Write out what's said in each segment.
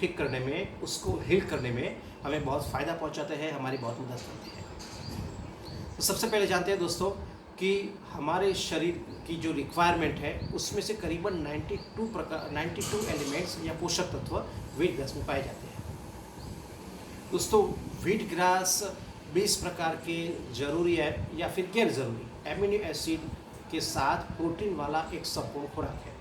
ठीक करने में, उसको हील करने में हमें बहुत फ़ायदा पहुंचाते हैं, हमारी बहुत मदद करते हैं। तो सबसे पहले जानते हैं दोस्तों कि हमारे शरीर की जो रिक्वायरमेंट है उसमें से करीबन 92 एलिमेंट्स या पोषक तत्व व्हीट ग्रास में पाए जाते हैं। दोस्तों व्हीट ग्रास 20 प्रकार के जरूरी है या फिर गैर जरूरी एमिनो एसिड के साथ प्रोटीन वाला एक संपूर्ण खुराक है।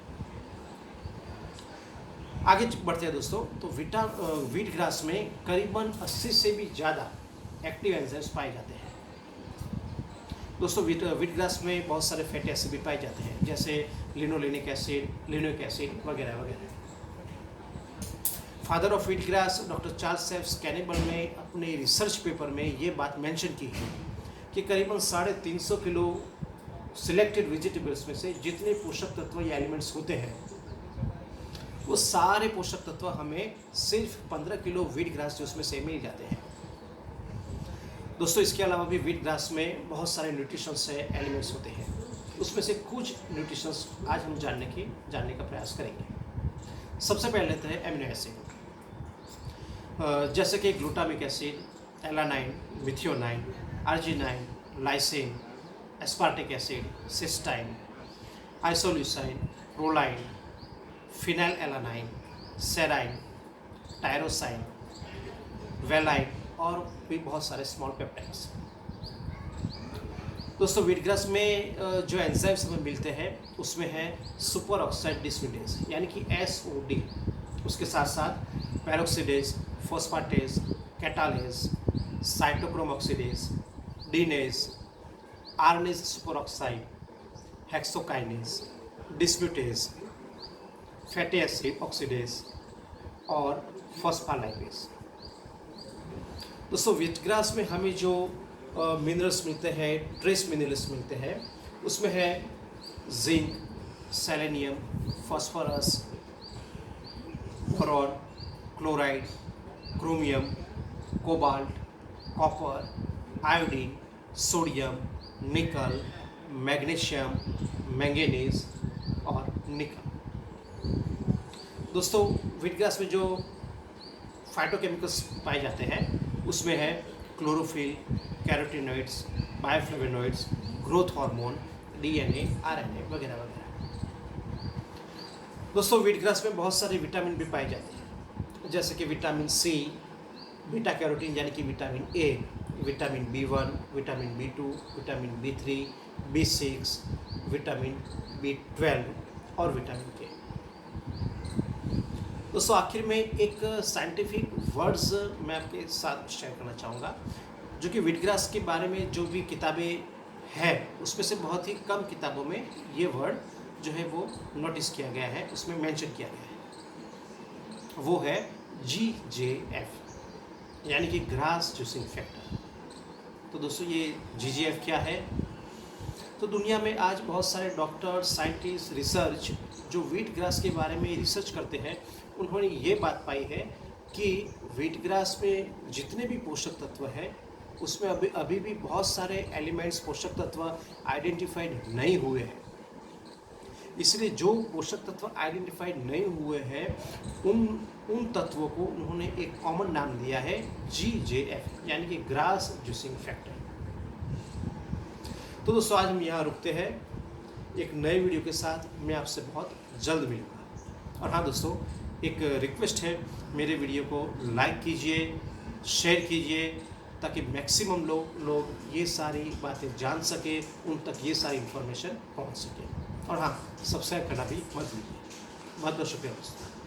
आगे बढ़ते हैं दोस्तों। तो व्हीट ग्रास में करीबन 80 से भी ज़्यादा एक्टिव एंजाइम्स पाए जाते हैं। दोस्तों व्हीट ग्रास में बहुत सारे फैटी एसिड भी पाए जाते हैं, जैसे लिनोलेनिक एसिड, लिनोइक एसिड वगैरह वगैरह। Father of wheat grass doctor Charles F cannibal ने अपने रिसर्च पेपर में ये बात मेंशन की है कि करीबन 350 किलो सिलेक्टेड वेजिटेबल्स में से जितने पोषक तत्व या एलिमेंट्स होते हैं वो सारे पोषक तत्व हमें सिर्फ 15 किलो व्हीट ग्रास जूस में से मिल जाते हैं। दोस्तों इसके अलावा भी व्हीट ग्रास में बहुत सारे न्यूट्रिशंस एलिमेंट्स होते हैं, उसमें से कुछ न्यूट्रिशंस आज हम जानने का प्रयास करेंगे। सबसे पहले लेते हैं एमिनो एसिड, जैसे कि glutamic acid, alanine, methionine, arginine, lysine, aspartic acid, cysteine, isoleucine, proline, phenylalanine, serine, tyrosine, valine और भी बहुत सारे स्मॉल पेप्टाइड्स। दोस्तों व्हीट ग्रास में जो एंजाइम्स हमें मिलते हैं उसमें है सुपर ऑक्साइड डिस्म्यूटेज यानी कि SOD, उसके साथ साथ peroxidase, phosphatase, catalase, cytochrome oxidase, DNase, RNase superoxide, hexokinase, dismutase, fatty acid oxidase और फॉस्फोलाइपेज। दोस्तों व्हीट ग्रास में हमें जो मिनरल्स मिलते हैं, ट्रेस मिनरल्स मिलते हैं, उसमें है zinc, selenium, phosphorus, boron, chloride, chromium, cobalt, copper, iodine, sodium, निकल, मैग्नीशियम, मैंगनीज और निकल। दोस्तों व्हीट ग्रास में जो फाइटोकेमिकल्स पाए जाते हैं उसमें है chlorophyll, carotenoids, bioflavonoids, growth hormone, DNA, RNA वगैरह वगैरह। दोस्तों व्हीट ग्रास में बहुत सारे विटामिन भी पाए जाते हैं, जैसे कि विटामिन C, बीटा कैरोटीन यानी कि vitamin A, vitamin B1, vitamin B2, vitamin B3, B6, vitamin B12 और विटामिन K। दोस्तों आखिर में एक साइंटिफिक वर्ड्स मैं आपके साथ शेयर करना चाहूँगा, जो कि व्हीट ग्रास के बारे में जो भी किताबें हैं उसमें से बहुत ही कम किताबों में ये वर्ड जो है वो नोटिस किया गया है, उसमें मेंशन किया गया है। वो है GJF यानी कि ग्रास जूसिंग फैक्टर। तो दोस्तों ये GJF क्या है? तो दुनिया में आज बहुत सारे डॉक्टर, साइंटिस्ट, रिसर्च जो व्हीट ग्रास के बारे में रिसर्च करते हैं उन्होंने ये बात पाई है कि व्हीट ग्रास में जितने भी पोषक तत्व हैं उसमें अभी भी बहुत सारे एलिमेंट्स, पोषक तत्व आइडेंटिफाइड नहीं हुए हैं। इसलिए जो पोषक तत्व आइडेंटिफाइड नहीं हुए हैं उन तत्वों को उन्होंने एक कॉमन नाम दिया है GJF यानी कि ग्रास जूसिंग फैक्टर। तो दोस्तों आज हम यहाँ रुकते हैं, एक नए वीडियो के साथ मैं आपसे बहुत जल्द मिलूँगा। और हाँ दोस्तों एक रिक्वेस्ट है, मेरे वीडियो को लाइक कीजिए, शेयर कीजिए ताकि मैक्सिमम लोग ये सारी बातें जान सके, उन तक ये सारी इन्फॉर्मेशन पहुंच सके। और हाँ सब्सक्राइब करना भी मत भूलिए। बहुत बहुत शुक्रिया दोस्तों।